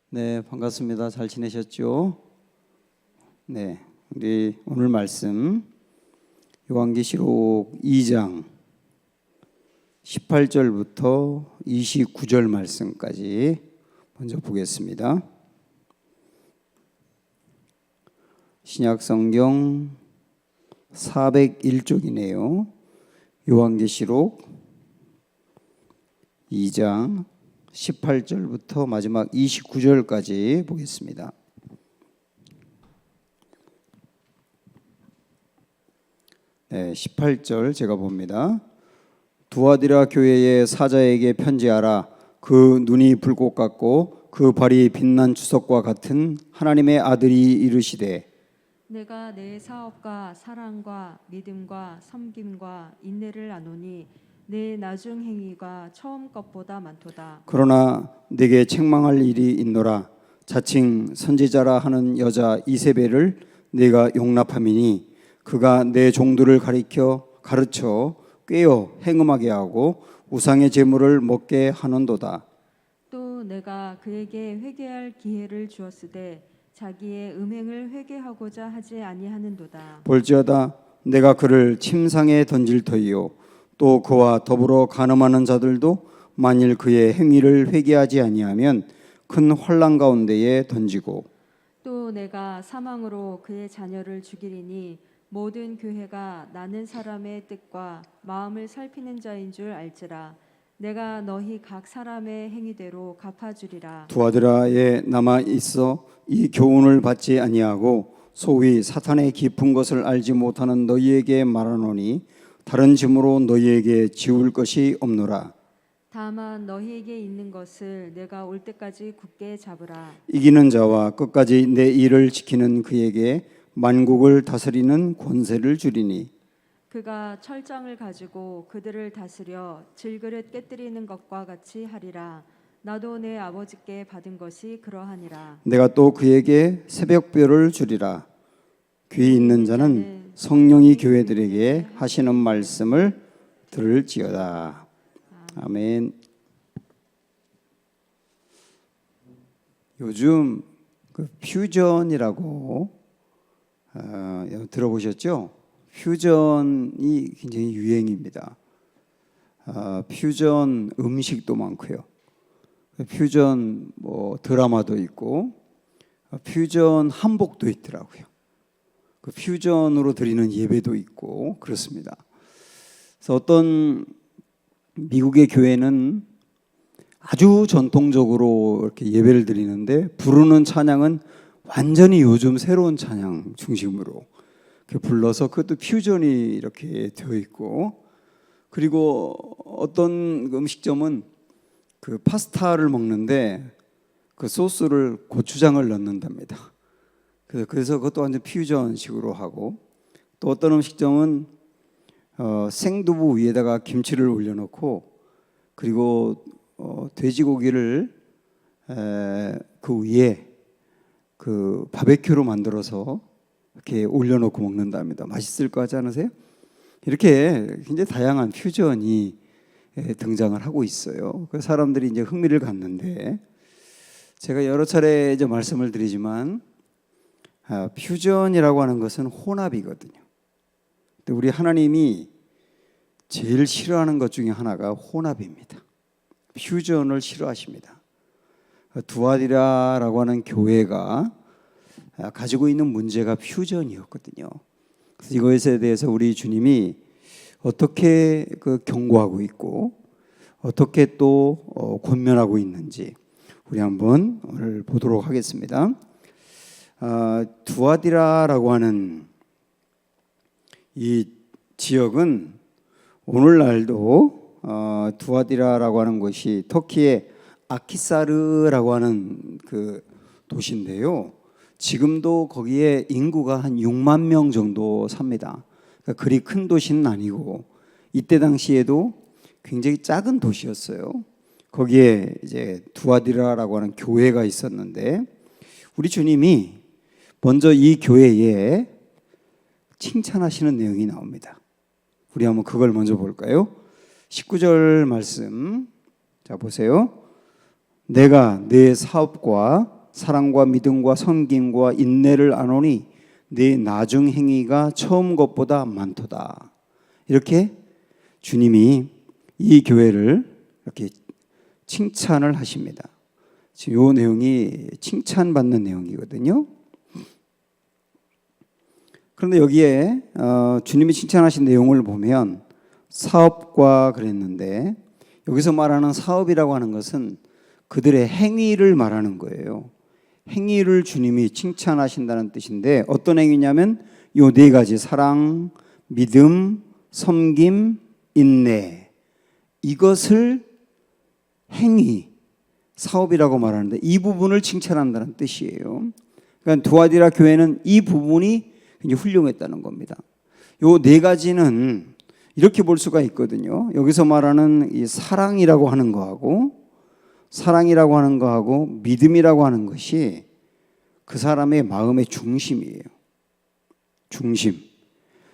네, 반갑습니다. 잘 지내셨죠? 네, 우리 오늘 말씀 요한계시록 2장 18절부터 29절 말씀까지 먼저 보겠습니다. 신약성경 401쪽이네요. 요한계시록 2장 18절부터 마지막 29절까지 보겠습니다. 네, 18절 제가 봅니다. 두아디라 교회의 사자에게 편지하라. 그 눈이 불꽃 같고 그 발이 빛난 주석과 같은 하나님의 아들이 이르시되 내가 내 사업과 사랑과 믿음과 섬김과 인내를 아노니 내 나중 행위가 처음 것보다 많도다. 그러나 내게 책망할 일이 있노라. 자칭 선지자라 하는 여자 이세벨을 내가 용납함이니 그가 내 종들을 가르쳐 꾀어 행음하게 하고 우상의 제물을 먹게 하는도다. 또 내가 그에게 회개할 기회를 주었으되 자기의 음행을 회개하고자 하지 아니하는도다. 볼지어다 내가 그를 침상에 던질 터이요 또 그와 더불어 간음하는 자들도 만일 그의 행위를 회개하지 아니하면 큰 환난 가운데에 던지고 또 내가 사망으로 그의 자녀를 죽이리니 모든 교회가 나는 사람의 뜻과 마음을 살피는 자인 줄 알지라. 내가 너희 각 사람의 행위대로 갚아주리라. 두아드라에 남아 있어 이 교훈을 받지 아니하고 소위 사탄의 깊은 것을 알지 못하는 너희에게 말하노니 다른 짐으로 너희에게 지울 것이 없노라. 다만 너희에게 있는 것을 내가 올 때까지 굳게 잡으라. 이기는 자와 끝까지 내 일을 지키는 그에게 만국을 다스리는 권세를 주리니 그가 철장을 가지고 그들을 다스려 질그릇 깨뜨리는 것과 같이 하리라. 나도 내 아버지께 받은 것이 그러하니라. 내가 또 그에게 새벽별을 주리라. 귀 있는 자는 성령이 교회들에게 하시는 말씀을 들을지어다. 아멘. 요즘 그 퓨전이라고 들어보셨죠? 퓨전이 굉장히 유행입니다. 퓨전 음식도 많고요. 퓨전 드라마도 있고 퓨전 한복도 있더라고요. 그 퓨전으로 드리는 예배도 있고 그렇습니다. 그래서 어떤 미국의 교회는 아주 전통적으로 이렇게 예배를 드리는데 부르는 찬양은 완전히 요즘 새로운 찬양 중심으로 이렇게 불러서 그것도 퓨전이 이렇게 되어 있고 그리고 어떤 음식점은 그 파스타를 먹는데 그 소스를 고추장을 넣는답니다. 그래서 그것도 완전 퓨전식으로 하고 또 어떤 음식점은 생두부 위에다가 김치를 올려놓고 그리고 돼지고기를 그 위에 그 바베큐로 만들어서 이렇게 올려놓고 먹는답니다. 맛있을 것 같지 않으세요? 이렇게 굉장히 다양한 퓨전이 등장을 하고 있어요. 그 사람들이 이제 흥미를 갖는데 제가 여러 차례 이제 말씀을 드리지만 퓨전이라고 하는 것은 혼합이거든요. 근데 우리 하나님이 제일 싫어하는 것 중에 하나가 혼합입니다. 퓨전을 싫어하십니다. 두아디라라고 하는 교회가 가지고 있는 문제가 퓨전이었거든요. 그래서 이것에 대해서 우리 주님이 어떻게 경고하고 있고 어떻게 또 권면하고 있는지 우리 한번 오늘 보도록 하겠습니다. 두아디라라고 하는 이 지역은 오늘날도 두아디라라고 하는 곳이 터키의 아키사르라고 하는 그 도시인데요. 지금도 거기에 인구가 한 6만 명 정도 삽니다. 그러니까 그리 큰 도시는 아니고 이때 당시에도 굉장히 작은 도시였어요. 거기에 이제 두아디라라고 하는 교회가 있었는데 우리 주님이 먼저 이 교회에 칭찬하시는 내용이 나옵니다. 우리 한번 그걸 먼저 볼까요? 19절 말씀 자 보세요. 내가 내 사업과 사랑과 믿음과 섬김과 인내를 아노니 내 나중 행위가 처음 것보다 많도다. 이렇게 주님이 이 교회를 이렇게 칭찬을 하십니다. 지금 이 내용이 칭찬받는 내용이거든요. 그런데 여기에 주님이 칭찬하신 내용을 보면 사업과 그랬는데, 여기서 말하는 사업이라고 하는 것은 그들의 행위를 말하는 거예요. 행위를 주님이 칭찬하신다는 뜻인데, 어떤 행위냐면 요 네 가지, 사랑, 믿음, 섬김, 인내, 이것을 행위, 사업이라고 말하는데 이 부분을 칭찬한다는 뜻이에요. 그러니까 두아디라 교회는 이 부분이 굉장히 훌륭했다는 겁니다. 요 네 가지는 이렇게 볼 수가 있거든요. 여기서 말하는 이 사랑이라고 하는 거하고 믿음이라고 하는 것이 그 사람의 마음의 중심이에요. 중심.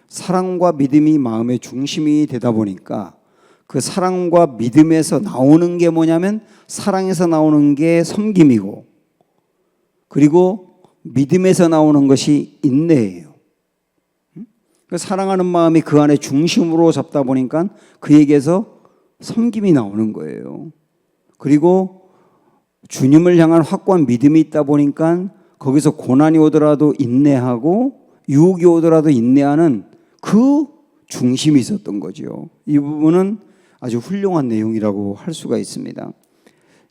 사랑과 믿음이 마음의 중심이 되다 보니까 그 사랑과 믿음에서 나오는 게 뭐냐면, 사랑에서 나오는 게 섬김이고, 그리고 믿음에서 나오는 것이 인내예요. 그 사랑하는 마음이 그 안에 중심으로 잡다 보니까 그에게서 섬김이 나오는 거예요. 그리고 주님을 향한 확고한 믿음이 있다 보니까 거기서 고난이 오더라도 인내하고, 유혹이 오더라도 인내하는 그 중심이 있었던 거죠. 이 부분은 아주 훌륭한 내용이라고 할 수가 있습니다.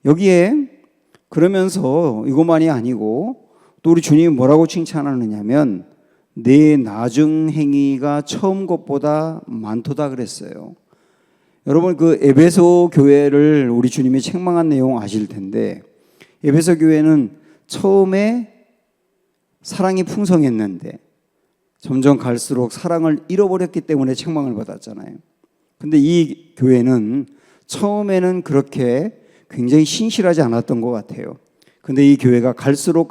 여기에 그러면서 이것만이 아니고 또 우리 주님이 뭐라고 칭찬하느냐면 내 나중 행위가 처음 것보다 많도다 그랬어요. 여러분, 그 에베소 교회를 우리 주님이 책망한 내용 아실 텐데, 에베소 교회는 처음에 사랑이 풍성했는데 점점 갈수록 사랑을 잃어버렸기 때문에 책망을 받았잖아요. 근데 이 교회는 처음에는 그렇게 굉장히 신실하지 않았던 것 같아요. 근데 이 교회가 갈수록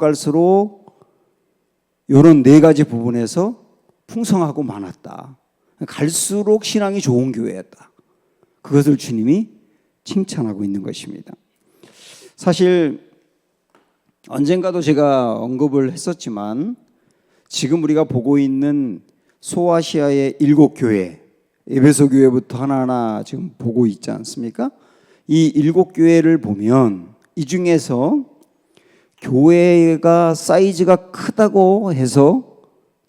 이런 네 가지 부분에서 풍성하고 많았다. 갈수록 신앙이 좋은 교회였다. 그것을 주님이 칭찬하고 있는 것입니다. 사실 언젠가도 제가 언급을 했었지만, 지금 우리가 보고 있는 소아시아의 7교회, 에베소 교회부터 하나하나 지금 보고 있지 않습니까? 이 7교회를 보면 이 중에서 교회가 사이즈가 크다고 해서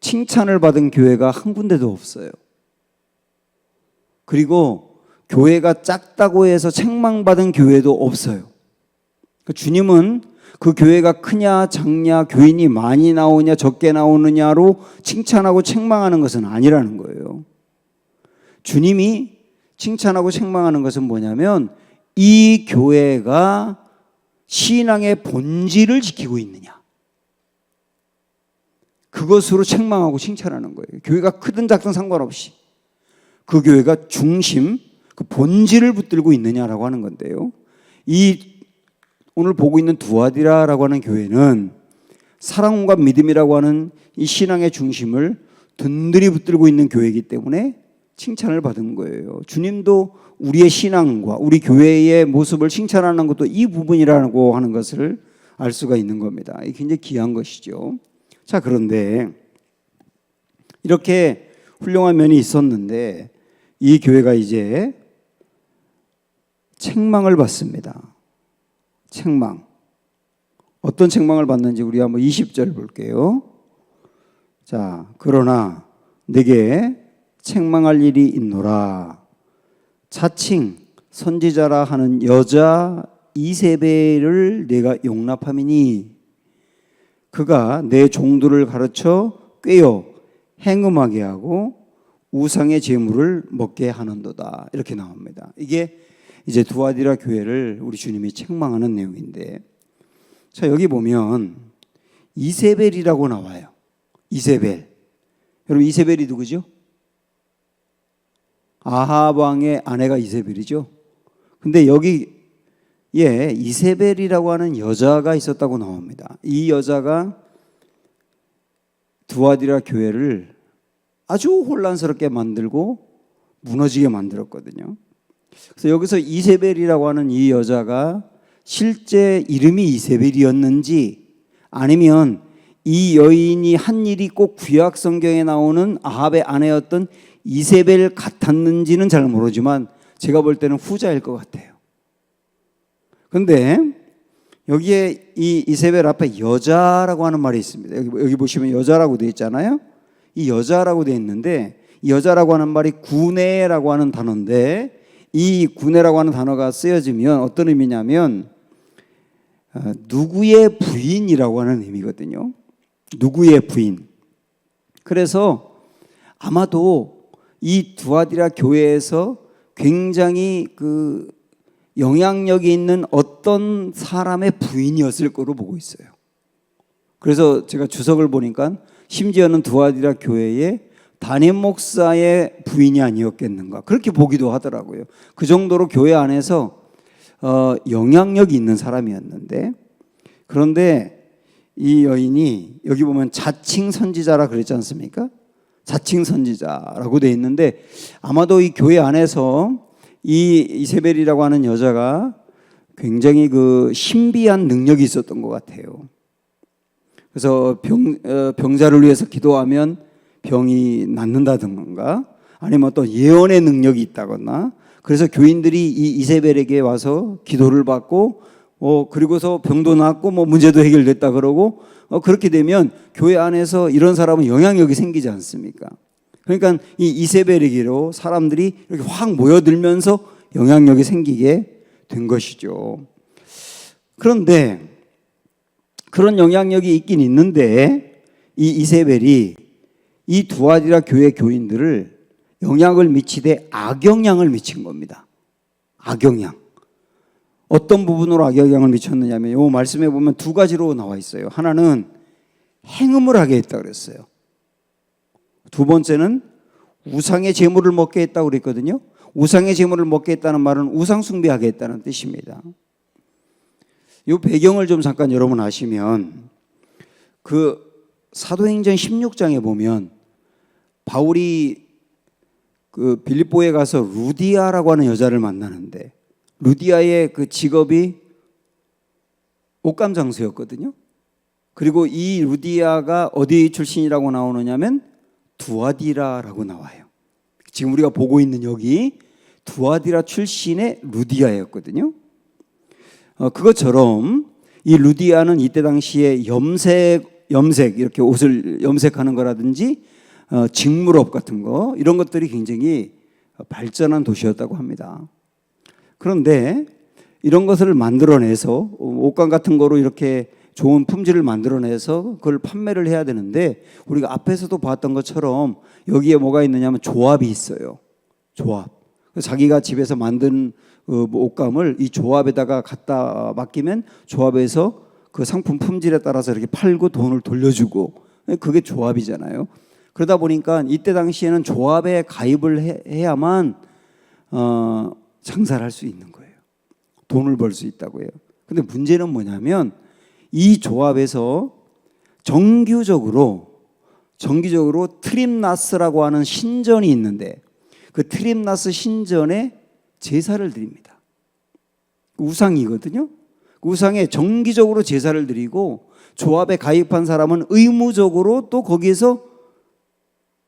칭찬을 받은 교회가 한 군데도 없어요. 그리고 교회가 작다고 해서 책망받은 교회도 없어요. 주님은 그 교회가 크냐 작냐, 교인이 많이 나오냐 적게 나오느냐로 칭찬하고 책망하는 것은 아니라는 거예요. 주님이 칭찬하고 책망하는 것은 뭐냐면 이 교회가 신앙의 본질을 지키고 있느냐, 그것으로 책망하고 칭찬하는 거예요. 교회가 크든 작든 상관없이 그 교회가 중심, 그 본질을 붙들고 있느냐라고 하는 건데요. 오늘 보고 있는 두아디라라고 하는 교회는 사랑과 믿음이라고 하는 이 신앙의 중심을 든든히 붙들고 있는 교회이기 때문에 칭찬을 받은 거예요. 주님도 우리의 신앙과 우리 교회의 모습을 칭찬하는 것도 이 부분이라고 하는 것을 알 수가 있는 겁니다. 이게 굉장히 귀한 것이죠. 자, 그런데 이렇게 훌륭한 면이 있었는데 이 교회가 이제 책망을 받습니다. 책망. 어떤 책망을 받는지 우리 한번 20절 볼게요. 자, 그러나 내게 책망할 일이 있노라. 자칭 선지자라 하는 여자 이세벨을 내가 용납함이니 그가 내 종들을 가르쳐 꿰어 행음하게 하고 우상의 제물을 먹게 하는도다. 이렇게 나옵니다. 이게 이제 두아디라 교회를 우리 주님이 책망하는 내용인데, 자, 여기 보면 이세벨이라고 나와요. 이세벨. 여러분, 이세벨이 누구죠? 아합 왕의 아내가 이세벨이죠. 근데 여기에 이세벨이라고 하는 여자가 있었다고 나옵니다. 이 여자가 두아디라 교회를 아주 혼란스럽게 만들고 무너지게 만들었거든요. 그래서 여기서 이세벨이라고 하는 이 여자가 실제 이름이 이세벨이었는지 아니면 이 여인이 한 일이 꼭 구약 성경에 나오는 아합의 아내였던 이세벨 같았는지는 잘 모르지만 제가 볼 때는 후자일 것 같아요. 그런데 여기에 이 이세벨 앞에 여자라고 하는 말이 있습니다. 여기 보시면 여자라고 되어 있잖아요. 이 여자라고 되어 있는데 이 여자라고 하는 말이 구네라고 하는 단어인데 이 구네라고 하는 단어가 쓰여지면 어떤 의미냐면 누구의 부인이라고 하는 의미거든요. 누구의 부인. 그래서 아마도 이 두아디라 교회에서 굉장히 그 영향력이 있는 어떤 사람의 부인이었을 거로 보고 있어요. 그래서 제가 주석을 보니까 심지어는 두아디라 교회의 담임 목사의 부인이 아니었겠는가 그렇게 보기도 하더라고요. 그 정도로 교회 안에서 영향력이 있는 사람이었는데, 그런데 이 여인이 여기 보면 자칭 선지자라 그랬지 않습니까? 자칭 선지자라고 돼 있는데 아마도 이 교회 안에서 이 이세벨이라고 하는 여자가 굉장히 그 신비한 능력이 있었던 것 같아요. 그래서 병자를 위해서 기도하면 병이 낫는다든가 아니면 어떤 예언의 능력이 있다거나, 그래서 교인들이 이 이세벨에게 와서 기도를 받고 그리고서 병도 낫고 문제도 해결됐다 그러고 그렇게 되면 교회 안에서 이런 사람은 영향력이 생기지 않습니까? 그러니까 이 이세벨에게로 사람들이 이렇게 확 모여들면서 영향력이 생기게 된 것이죠. 그런데 그런 영향력이 있긴 있는데 이 이세벨이 이 두아디라 교회 교인들을 영향을 미치되 악영향을 미친 겁니다. 악영향. 어떤 부분으로 악영향을 미쳤느냐면 이 말씀에 보면 두 가지로 나와 있어요. 하나는 행음을 하게 했다 그랬어요. 두 번째는 우상의 제물을 먹게 했다고 그랬거든요. 우상의 제물을 먹게 했다는 말은 우상 숭배하게 했다는 뜻입니다. 이 배경을 좀 잠깐 여러분 아시면 그 사도행전 16장에 보면 바울이 그 빌립보에 가서 루디아라고 하는 여자를 만나는데 루디아의 그 직업이 옷감 장수였거든요. 그리고 이 루디아가 어디 출신이라고 나오느냐면 두아디라라고 나와요. 지금 우리가 보고 있는 여기 두아디라 출신의 루디아였거든요. 그것처럼 이 루디아는 이때 당시에 염색 이렇게 옷을 염색하는 거라든지 직물업 같은 거 이런 것들이 굉장히 발전한 도시였다고 합니다. 그런데 이런 것을 만들어내서 옷감 같은 거로 이렇게 좋은 품질을 만들어내서 그걸 판매를 해야 되는데 우리가 앞에서도 봤던 것처럼 여기에 뭐가 있느냐면 조합이 있어요. 조합. 자기가 집에서 만든 옷감을 이 조합에다가 갖다 맡기면 조합에서 그 상품 품질에 따라서 이렇게 팔고 돈을 돌려주고, 그게 조합이잖아요. 그러다 보니까 이때 당시에는 조합에 가입을 해야만 장사를 할 수 있는 거예요. 돈을 벌 수 있다고 해요. 근데 문제는 뭐냐면 이 조합에서 정기적으로 트림나스라고 하는 신전이 있는데 그 트림나스 신전에 제사를 드립니다. 우상이거든요. 그 우상에 정기적으로 제사를 드리고 조합에 가입한 사람은 의무적으로 또 거기에서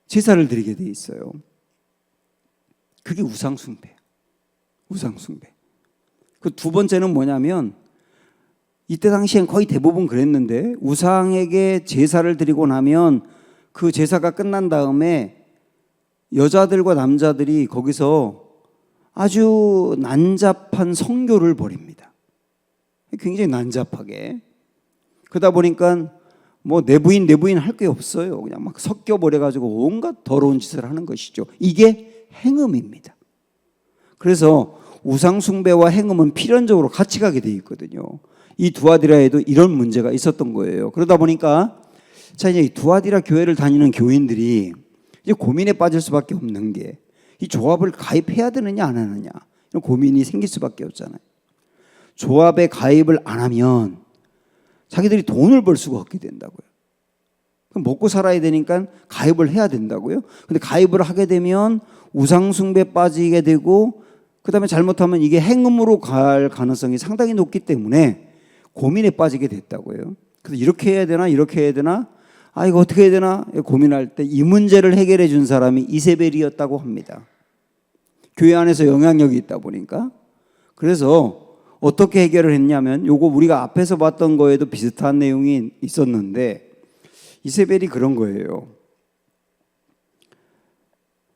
제사를 드리게 돼 있어요. 그게 우상숭배. 우상숭배. 그 두 번째는 뭐냐면 이때 당시엔 거의 대부분 그랬는데 우상에게 제사를 드리고 나면 그 제사가 끝난 다음에 여자들과 남자들이 거기서 아주 난잡한 성교를 벌입니다. 굉장히 난잡하게. 그러다 보니까 내 부인 할 게 없어요. 그냥 막 섞여버려가지고 온갖 더러운 짓을 하는 것이죠. 이게 행음입니다. 그래서 우상숭배와 행음은 필연적으로 같이 가게 돼 있거든요. 이 두아디라에도 이런 문제가 있었던 거예요. 그러다 보니까 자 이제 이 두아디라 교회를 다니는 교인들이 이제 고민에 빠질 수밖에 없는 게 이 조합을 가입해야 되느냐 안 하느냐 이런 고민이 생길 수밖에 없잖아요. 조합에 가입을 안 하면 자기들이 돈을 벌 수가 없게 된다고요. 그럼 먹고 살아야 되니까 가입을 해야 된다고요. 근데 가입을 하게 되면 우상숭배에 빠지게 되고 그다음에 잘못하면 이게 행음으로 갈 가능성이 상당히 높기 때문에 고민에 빠지게 됐다고요. 그래서 이렇게 해야 되나 이렇게 해야 되나 이거 어떻게 해야 되나 고민할 때 이 문제를 해결해 준 사람이 이세벨이었다고 합니다. 교회 안에서 영향력이 있다 보니까. 그래서 어떻게 해결을 했냐면 요거 우리가 앞에서 봤던 거에도 비슷한 내용이 있었는데 이세벨이 그런 거예요.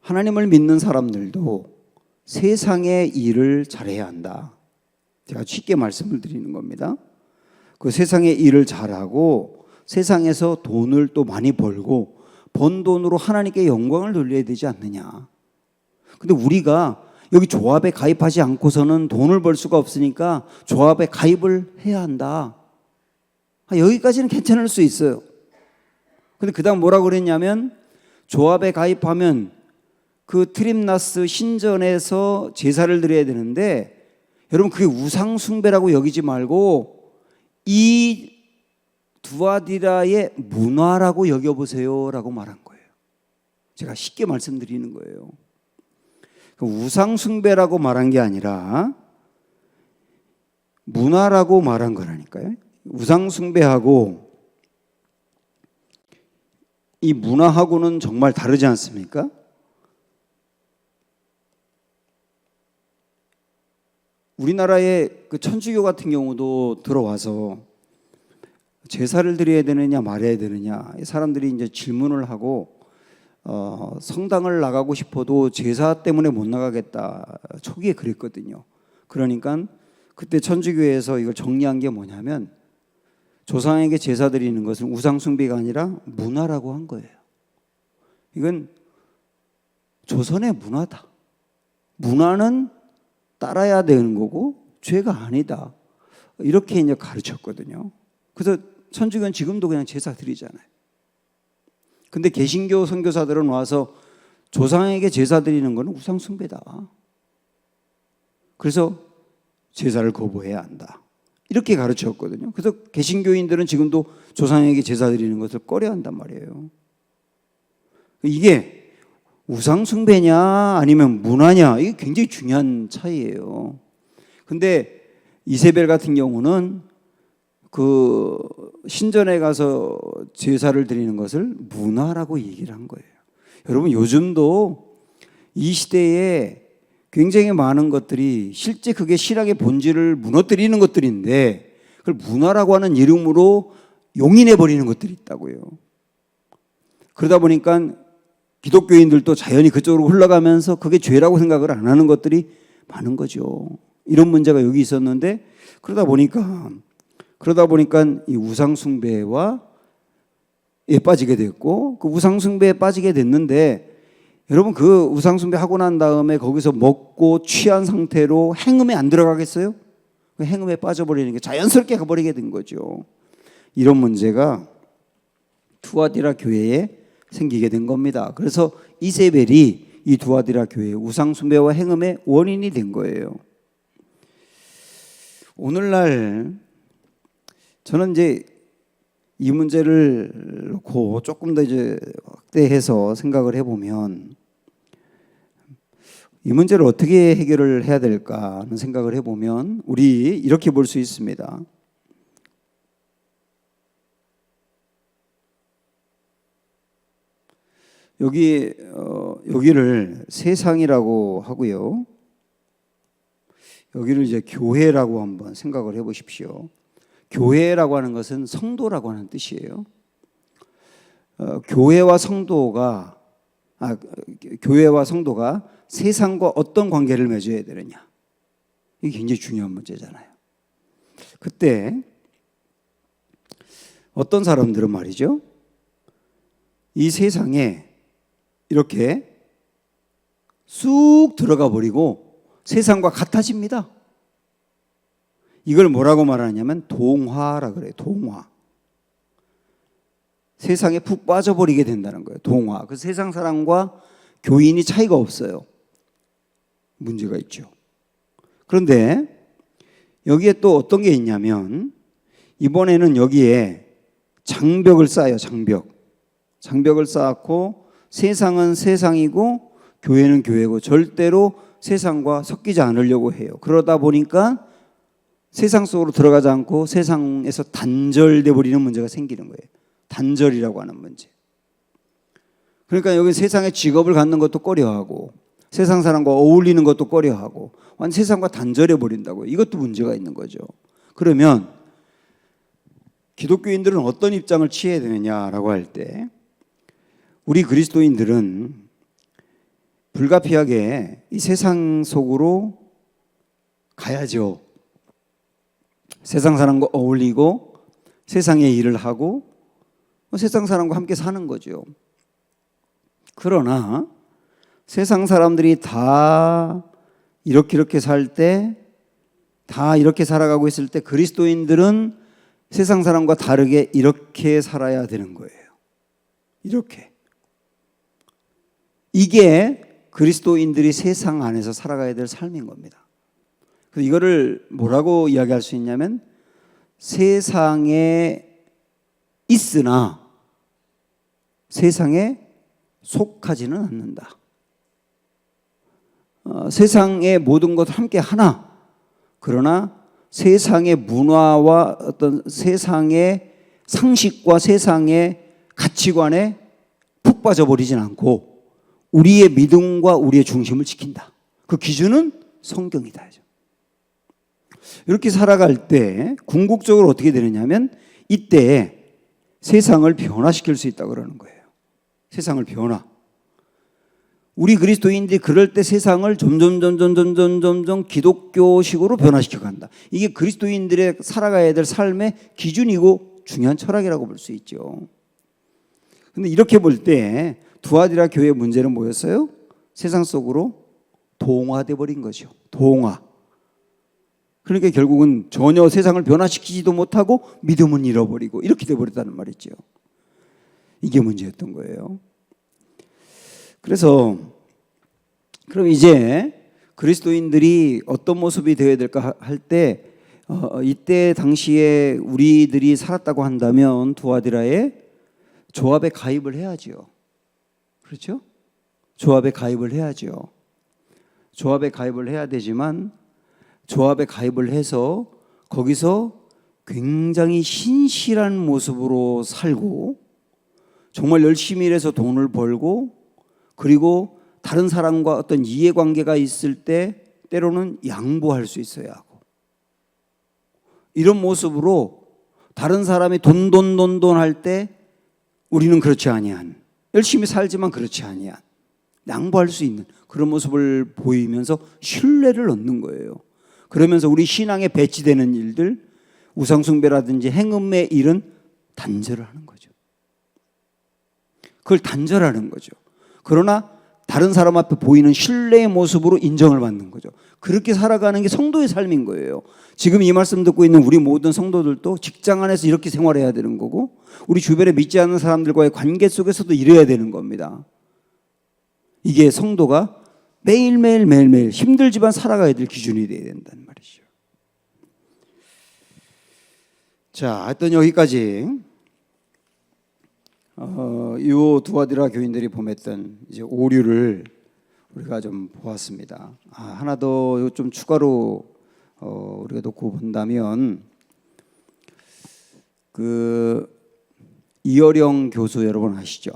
하나님을 믿는 사람들도 세상의 일을 잘해야 한다. 제가 쉽게 말씀을 드리는 겁니다. 그 세상의 일을 잘하고 세상에서 돈을 또 많이 벌고 번 돈으로 하나님께 영광을 돌려야 되지 않느냐. 근데 우리가 여기 조합에 가입하지 않고서는 돈을 벌 수가 없으니까 조합에 가입을 해야 한다. 여기까지는 괜찮을 수 있어요. 근데 그 다음 뭐라고 그랬냐면 조합에 가입하면 그 트림나스 신전에서 제사를 드려야 되는데 여러분 그게 우상숭배라고 여기지 말고 이 두아디라의 문화라고 여겨보세요라고 말한 거예요. 제가 쉽게 말씀드리는 거예요. 우상숭배라고 말한 게 아니라 문화라고 말한 거라니까요. 우상숭배하고 이 문화하고는 정말 다르지 않습니까? 우리나라의 그 천주교 같은 경우도 들어와서 제사를 드려야 되느냐 말아야 되느냐 사람들이 이제 질문을 하고 성당을 나가고 싶어도 제사 때문에 못 나가겠다 초기에 그랬거든요. 그러니까 그때 천주교에서 이걸 정리한 게 뭐냐면 조상에게 제사 드리는 것은 우상숭배가 아니라 문화라고 한 거예요. 이건 조선의 문화다. 문화는 따라야 되는 거고 죄가 아니다. 이렇게 이제 가르쳤거든요. 그래서 천주교는 지금도 그냥 제사 드리잖아요. 근데 개신교 선교사들은 와서 조상에게 제사 드리는 것은 우상숭배다. 그래서 제사를 거부해야 한다. 이렇게 가르쳤거든요. 그래서 개신교인들은 지금도 조상에게 제사 드리는 것을 꺼려한단 말이에요. 이게 우상숭배냐 아니면 문화냐 이게 굉장히 중요한 차이예요. 근데 이세벨 같은 경우는 그 신전에 가서 제사를 드리는 것을 문화라고 얘기를 한 거예요. 여러분 요즘도 이 시대에 굉장히 많은 것들이 실제 그게 신앙의 본질을 무너뜨리는 것들인데 그걸 문화라고 하는 이름으로 용인해 버리는 것들이 있다고요. 그러다 보니까 기독교인들도 자연히 그쪽으로 흘러가면서 그게 죄라고 생각을 안 하는 것들이 많은 거죠. 이런 문제가 여기 있었는데 그러다 보니까 이 우상숭배와 빠지게 됐고 그 우상숭배에 빠지게 됐는데 여러분 그 우상숭배 하고 난 다음에 거기서 먹고 취한 상태로 행음에 안 들어가겠어요? 그 행음에 빠져버리는 게 자연스럽게 가버리게 된 거죠. 이런 문제가 투아디라 교회에 생기게 된 겁니다. 그래서 이세벨이 이 두아디라 교회의 우상숭배와 행음의 원인이 된 거예요. 오늘날 저는 이제 이 문제를 놓고 조금 더 이제 확대해서 생각을 해보면 이 문제를 어떻게 해결을 해야 될까 하는 생각을 해보면 우리 이렇게 볼 수 있습니다. 여기를 세상이라고 하고요. 여기를 이제 교회라고 한번 생각을 해보십시오. 교회라고 하는 것은 성도라고 하는 뜻이에요. 교회와 성도가 세상과 어떤 관계를 맺어야 되느냐. 이게 굉장히 중요한 문제잖아요. 그때 어떤 사람들은 말이죠. 이 세상에 이렇게 쑥 들어가 버리고 세상과 같아집니다. 이걸 뭐라고 말하냐면 동화라 그래요. 동화. 세상에 푹 빠져버리게 된다는 거예요. 동화. 그 세상 사람과 교인이 차이가 없어요. 문제가 있죠. 그런데 여기에 또 어떤 게 있냐면 이번에는 여기에 장벽을 쌓아요. 장벽을 쌓고 세상은 세상이고 교회는 교회고 절대로 세상과 섞이지 않으려고 해요. 그러다 보니까 세상 속으로 들어가지 않고 세상에서 단절돼 버리는 문제가 생기는 거예요. 단절이라고 하는 문제. 그러니까 여기 세상의 직업을 갖는 것도 꺼려하고 세상 사람과 어울리는 것도 꺼려하고 완전 세상과 단절해 버린다고. 이것도 문제가 있는 거죠. 그러면 기독교인들은 어떤 입장을 취해야 되느냐라고 할 때 우리 그리스도인들은 불가피하게 이 세상 속으로 가야죠. 세상 사람과 어울리고 세상의 일을 하고 세상 사람과 함께 사는 거죠. 그러나 세상 사람들이 다 이렇게 살 때, 다 이렇게 살아가고 있을 때 그리스도인들은 세상 사람과 다르게 이렇게 살아야 되는 거예요. 이렇게. 이게 그리스도인들이 세상 안에서 살아가야 될 삶인 겁니다. 그래서 이거를 뭐라고 이야기할 수 있냐면 세상에 있으나 세상에 속하지는 않는다. 세상의 모든 것 함께 하나. 그러나 세상의 문화와 어떤 세상의 상식과 세상의 가치관에 푹 빠져버리진 않고 우리의 믿음과 우리의 중심을 지킨다. 그 기준은 성경이다. 이렇게 살아갈 때 궁극적으로 어떻게 되느냐면 이때 세상을 변화시킬 수 있다고 그러는 거예요. 세상을 변화. 우리 그리스도인들이 그럴 때 세상을 점점 기독교식으로 변화시켜 간다. 이게 그리스도인들의 살아가야 될 삶의 기준이고 중요한 철학이라고 볼 수 있죠. 그런데 이렇게 볼 때 두아디라 교회의 문제는 뭐였어요? 세상 속으로 동화돼 버린 거죠. 동화. 그러니까 결국은 전혀 세상을 변화시키지도 못하고 믿음은 잃어버리고 이렇게 돼버렸다는 말이죠. 이게 문제였던 거예요. 그래서 그럼 이제 그리스도인들이 어떤 모습이 되어야 될까 할 때 이때 당시에 우리들이 살았다고 한다면 두아디라에 조합에 가입을 해야죠. 그렇죠? 조합에 가입을 해야죠. 조합에 가입을 해야 되지만 조합에 가입을 해서 거기서 굉장히 신실한 모습으로 살고 정말 열심히 일해서 돈을 벌고 그리고 다른 사람과 어떤 이해관계가 있을 때 때로는 양보할 수 있어야 하고 이런 모습으로 다른 사람이 돈 할 때 우리는 그렇지 아니한 열심히 살지만 그렇지 아니한 양보할 수 있는 그런 모습을 보이면서 신뢰를 얻는 거예요. 그러면서 우리 신앙에 배치되는 일들 우상숭배라든지 행음의 일은 단절을 하는 거죠. 그걸 단절하는 거죠. 그러나 다른 사람 앞에 보이는 신뢰의 모습으로 인정을 받는 거죠. 그렇게 살아가는 게 성도의 삶인 거예요. 지금 이 말씀 듣고 있는 우리 모든 성도들도 직장 안에서 이렇게 생활해야 되는 거고 우리 주변에 믿지 않는 사람들과의 관계 속에서도 이래야 되는 겁니다. 이게 성도가 매일매일 힘들지만 살아가야 될 기준이 되어야 된다는 말이죠. 자, 하여튼 여기까지 이 두아디라 교인들이 범했던 이제 오류를 우리가 좀 보았습니다. 하나 더 좀 추가로 우리가 놓고 본다면 그 이어령 교수 여러분 아시죠?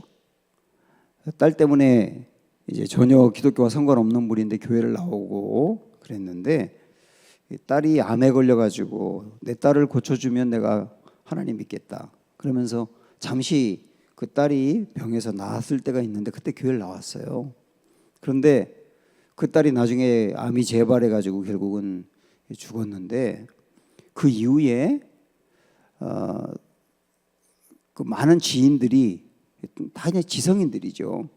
딸 때문에 이제 전혀 기독교와 상관없는 분인데 교회를 나오고 그랬는데 딸이 암에 걸려가지고 내 딸을 고쳐주면 내가 하나님 믿겠다. 그러면서 잠시 그 딸이 병에서 나았을 때가 있는데 그때 교회를 나왔어요. 그런데 그 딸이 나중에 암이 재발해가지고 결국은 죽었는데 그 이후에 그 많은 지인들이 다 그냥 지성인들이죠.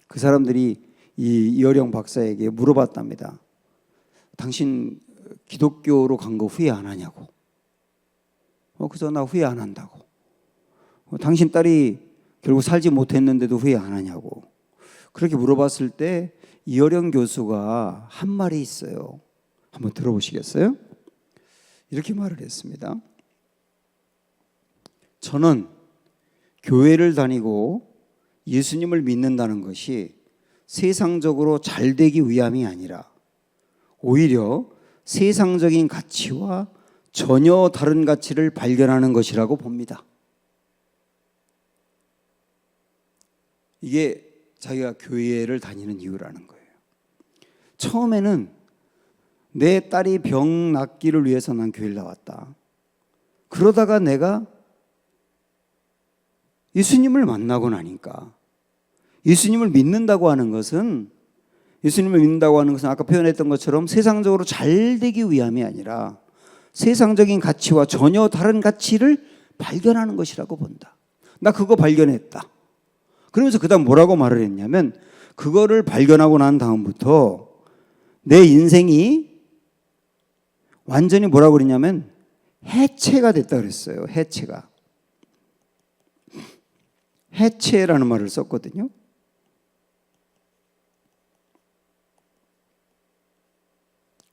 그 사람들이 이 이어령 박사에게 물어봤답니다. 당신 기독교로 간 거 후회 안 하냐고. 그래서 나 후회 안 한다고. 당신 딸이 결국 살지 못했는데도 후회 안 하냐고. 그렇게 물어봤을 때 이어령 교수가 한 말이 있어요. 한번 들어보시겠어요? 이렇게 말을 했습니다. 저는 교회를 다니고 예수님을 믿는다는 것이 세상적으로 잘 되기 위함이 아니라 오히려 세상적인 가치와 전혀 다른 가치를 발견하는 것이라고 봅니다. 이게 자기가 교회를 다니는 이유라는 거예요. 처음에는 내 딸이 병 낫기를 위해서 난 교회를 나왔다. 그러다가 내가 예수님을 만나고 나니까, 예수님을 믿는다고 하는 것은 아까 표현했던 것처럼 세상적으로 잘 되기 위함이 아니라 세상적인 가치와 전혀 다른 가치를 발견하는 것이라고 본다. 나 그거 발견했다. 그러면서 그 다음 뭐라고 말을 했냐면, 그거를 발견하고 난 다음부터 내 인생이 완전히 뭐라고 그랬냐면 해체가 됐다 그랬어요. 해체라는 말을 썼거든요.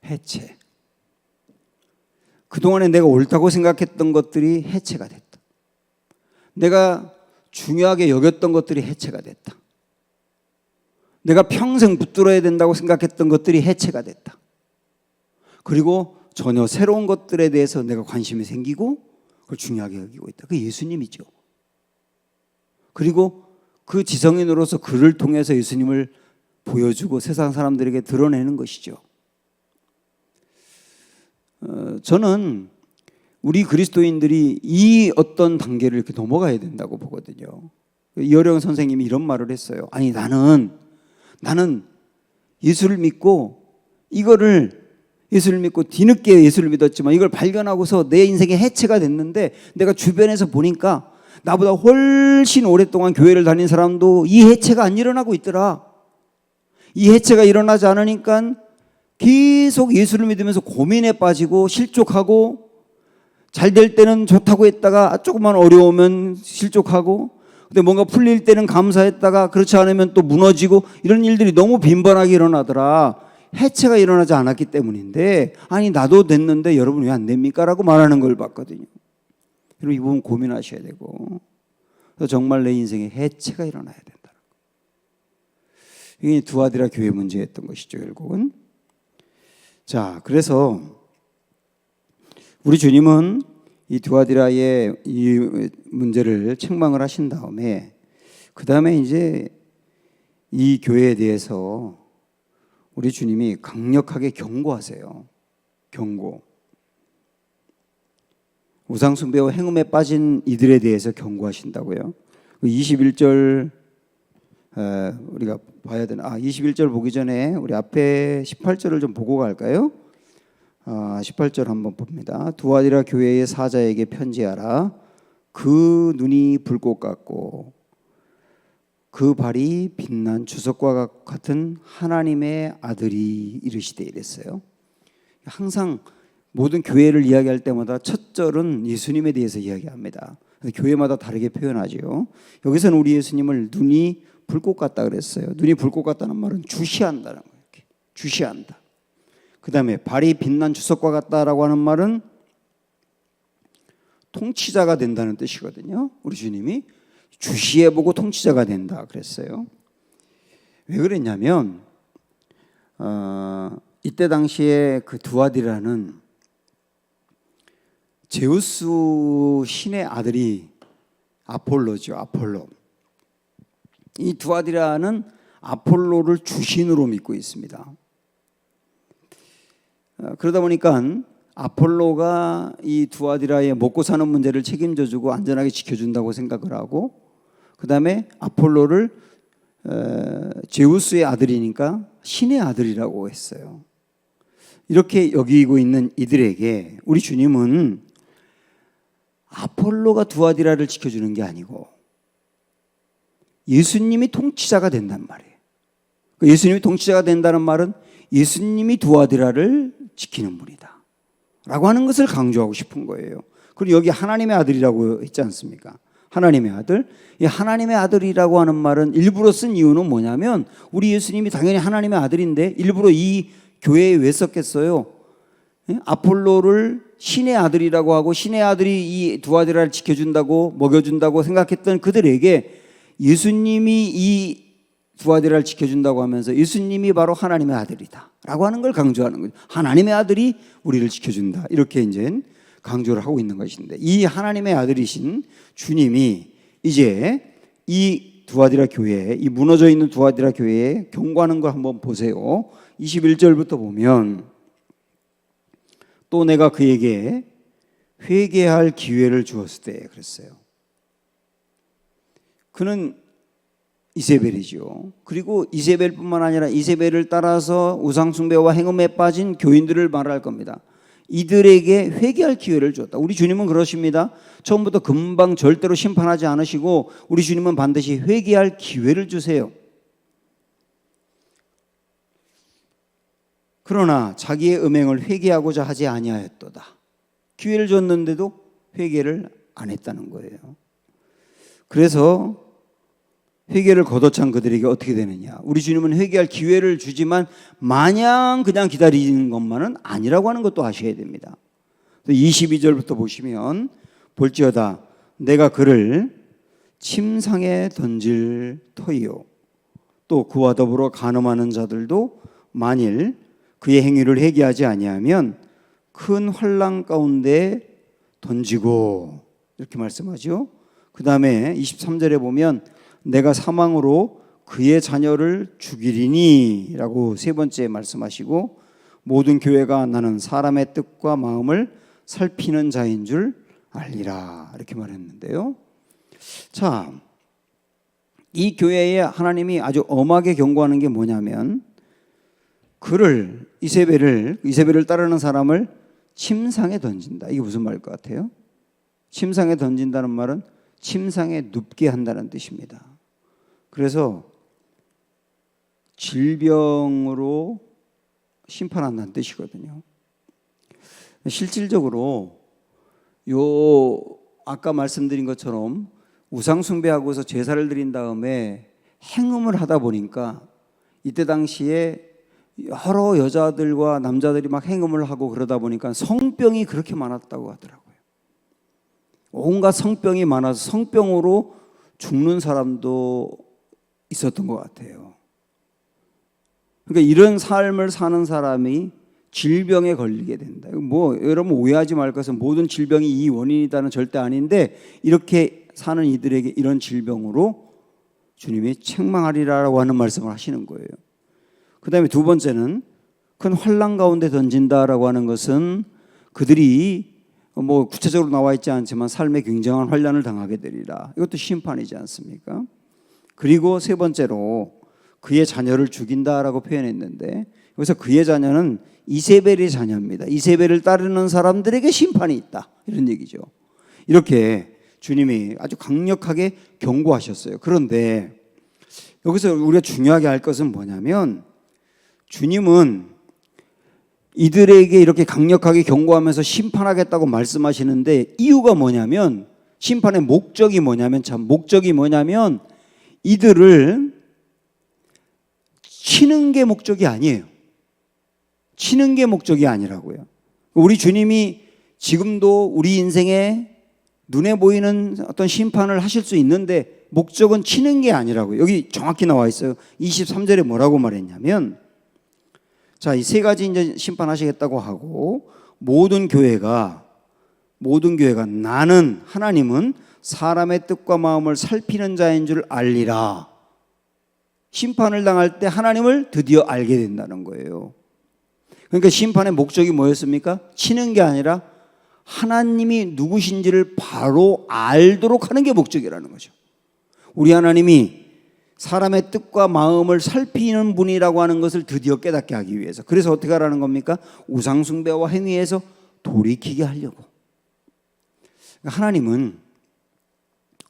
해체. 그동안에 내가 옳다고 생각했던 것들이 해체가 됐다. 내가 중요하게 여겼던 것들이 해체가 됐다. 내가 평생 붙들어야 된다고 생각했던 것들이 해체가 됐다. 그리고 전혀 새로운 것들에 대해서 내가 관심이 생기고 그걸 중요하게 여기고 있다. 그게 예수님이죠. 그리고 그 지성인으로서 그를 통해서 예수님을 보여주고 세상 사람들에게 드러내는 것이죠. 저는 우리 그리스도인들이 이 어떤 단계를 이렇게 넘어가야 된다고 보거든요. 이어령 선생님이 이런 말을 했어요. 아니 나는 예수를 믿고 예수를 믿고 뒤늦게 예수를 믿었지만 이걸 발견하고서 내 인생의 해체가 됐는데, 내가 주변에서 보니까 나보다 훨씬 오랫동안 교회를 다닌 사람도 이 해체가 안 일어나고 있더라. 이 해체가 일어나지 않으니까 계속 예수를 믿으면서 고민에 빠지고 실족하고, 잘 될 때는 좋다고 했다가 조금만 어려우면 실족하고, 근데 뭔가 풀릴 때는 감사했다가 그렇지 않으면 또 무너지고, 이런 일들이 너무 빈번하게 일어나더라. 해체가 일어나지 않았기 때문인데, 아니 나도 됐는데 여러분 왜 안 됩니까? 라고 말하는 걸 봤거든요. 여러분 이 부분 고민하셔야 되고, 정말 내 인생에 해체가 일어나야 된다. 이게 두아디라 교회 문제였던 것이죠, 결국은. 자, 그래서 우리 주님은 이 두아디라의 이 문제를 책망을 하신 다음에, 그 다음에 이제 이 교회에 대해서 우리 주님이 강력하게 경고하세요. 경고. 우상숭배와 행음에 빠진 이들에 대해서 경고하신다고요. 21절 우리가 봐야 되나? 21절 보기 전에 우리 앞에 18절을 좀 보고 갈까요? 18절 한번 봅니다. 두아디라 교회의 사자에게 편지하라. 그 눈이 불꽃 같고 그 발이 빛난 주석과 같은 하나님의 아들이 이르시되 이랬어요. 항상 모든 교회를 이야기할 때마다 첫 절은 예수님에 대해서 이야기합니다. 교회마다 다르게 표현하죠. 여기서는 우리 예수님을 눈이 불꽃 같다 그랬어요. 눈이 불꽃 같다는 말은 주시한다는 거예요. 이렇게 주시한다. 그 다음에 발이 빛난 주석과 같다라고 하는 말은 통치자가 된다는 뜻이거든요. 우리 주님이 주시해보고 통치자가 된다 그랬어요. 왜 그랬냐면 이때 당시에 그 두아디라는 제우스 신의 아들이 아폴로죠. 아폴로. 이 두아디라는 아폴로를 주신으로 믿고 있습니다. 그러다 보니까 아폴로가 이 두아디라의 먹고 사는 문제를 책임져주고 안전하게 지켜준다고 생각을 하고, 그 다음에 아폴로를 제우스의 아들이니까 신의 아들이라고 했어요. 이렇게 여기고 있는 이들에게 우리 주님은 아폴로가 두아디라를 지켜주는 게 아니고 예수님이 통치자가 된단 말이에요. 예수님이 통치자가 된다는 말은 예수님이 두아디라를 지키는 분이다 라고 하는 것을 강조하고 싶은 거예요. 그리고 여기 하나님의 아들이라고 했지 않습니까? 하나님의 아들. 이 하나님의 아들이라고 하는 말은 일부러 쓴 이유는 뭐냐면, 우리 예수님이 당연히 하나님의 아들인데 일부러 이 교회에 왜 썼겠어요? 아폴로를 신의 아들이라고 하고 신의 아들이 이 두아디라를 지켜준다고 먹여준다고 생각했던 그들에게 예수님이 이 두아디라를 지켜준다고 하면서 예수님이 바로 하나님의 아들이다 라고 하는 걸 강조하는 거죠. 하나님의 아들이 우리를 지켜준다, 이렇게 이제 강조를 하고 있는 것인데, 이 하나님의 아들이신 주님이 이제 이 두아디라 교회, 이 무너져 있는 두아디라 교회에 경고하는 걸 한번 보세요. 21절부터 보면, 또 내가 그에게 회개할 기회를 주었을 때 그랬어요. 그는 이세벨이죠. 그리고 이세벨뿐만 아니라 이세벨을 따라서 우상숭배와 행음에 빠진 교인들을 말할 겁니다. 이들에게 회개할 기회를 줬다. 우리 주님은 그러십니다. 처음부터 금방 절대로 심판하지 않으시고 우리 주님은 반드시 회개할 기회를 주세요. 그러나 자기의 음행을 회개하고자 하지 아니하였도다. 기회를 줬는데도 회개를 안 했다는 거예요. 그래서 회개를 걷어찬 그들에게 어떻게 되느냐. 우리 주님은 회개할 기회를 주지만 마냥 그냥 기다리는 것만은 아니라고 하는 것도 아셔야 됩니다. 22절부터 보시면, 볼지어다 내가 그를 침상에 던질 터이요, 또 그와 더불어 간음하는 자들도 만일 그의 행위를 회개하지 아니하면 큰 환난 가운데 던지고, 이렇게 말씀하죠. 그 다음에 23절에 보면 내가 사망으로 그의 자녀를 죽이리니 라고 세 번째 말씀하시고, 모든 교회가 나는 사람의 뜻과 마음을 살피는 자인 줄 알리라, 이렇게 말했는데요. 자, 이 교회에 하나님이 아주 엄하게 경고하는 게 뭐냐면, 그를 이세벨을 따르는 사람을 침상에 던진다. 이게 무슨 말일 것 같아요? 침상에 던진다는 말은 침상에 눕게 한다는 뜻입니다. 그래서 질병으로 심판한다는 뜻이거든요. 실질적으로 아까 말씀드린 것처럼 우상 숭배하고서 제사를 드린 다음에 행음을 하다 보니까, 이때 당시에 여러 여자들과 남자들이 막 행음을 하고 그러다 보니까 성병이 그렇게 많았다고 하더라고요. 온갖 성병이 많아서 성병으로 죽는 사람도 있었던 것 같아요. 그러니까 이런 삶을 사는 사람이 질병에 걸리게 된다. 여러분 오해하지 말 것은 모든 질병이 이 원인이다는 절대 아닌데, 이렇게 사는 이들에게 이런 질병으로 주님이 책망하리라고 하는 말씀을 하시는 거예요. 그 다음에 두 번째는 큰 환난 가운데 던진다라고 하는 것은 그들이 구체적으로 나와 있지 않지만 삶에 굉장한 환난을 당하게 되리라. 이것도 심판이지 않습니까? 그리고 세 번째로 그의 자녀를 죽인다라고 표현했는데, 여기서 그의 자녀는 이세벨의 자녀입니다. 이세벨을 따르는 사람들에게 심판이 있다, 이런 얘기죠. 이렇게 주님이 아주 강력하게 경고하셨어요. 그런데 여기서 우리가 중요하게 할 것은 뭐냐면, 주님은 이들에게 이렇게 강력하게 경고하면서 심판하겠다고 말씀하시는데, 이유가 뭐냐면, 심판의 목적이 뭐냐면 이들을 치는 게 목적이 아니에요. 치는 게 목적이 아니라고요. 우리 주님이 지금도 우리 인생에 눈에 보이는 어떤 심판을 하실 수 있는데, 목적은 치는 게 아니라고요. 여기 정확히 나와 있어요. 23절에 뭐라고 말했냐면, 자, 이 세 가지 이제 심판하시겠다고 하고, 모든 교회가 나는, 하나님은 사람의 뜻과 마음을 살피는 자인 줄 알리라. 심판을 당할 때 하나님을 드디어 알게 된다는 거예요. 그러니까 심판의 목적이 뭐였습니까? 치는 게 아니라 하나님이 누구신지를 바로 알도록 하는 게 목적이라는 거죠. 우리 하나님이 사람의 뜻과 마음을 살피는 분이라고 하는 것을 드디어 깨닫게 하기 위해서. 그래서 어떻게 하라는 겁니까? 우상숭배와 행위에서 돌이키게 하려고. 하나님은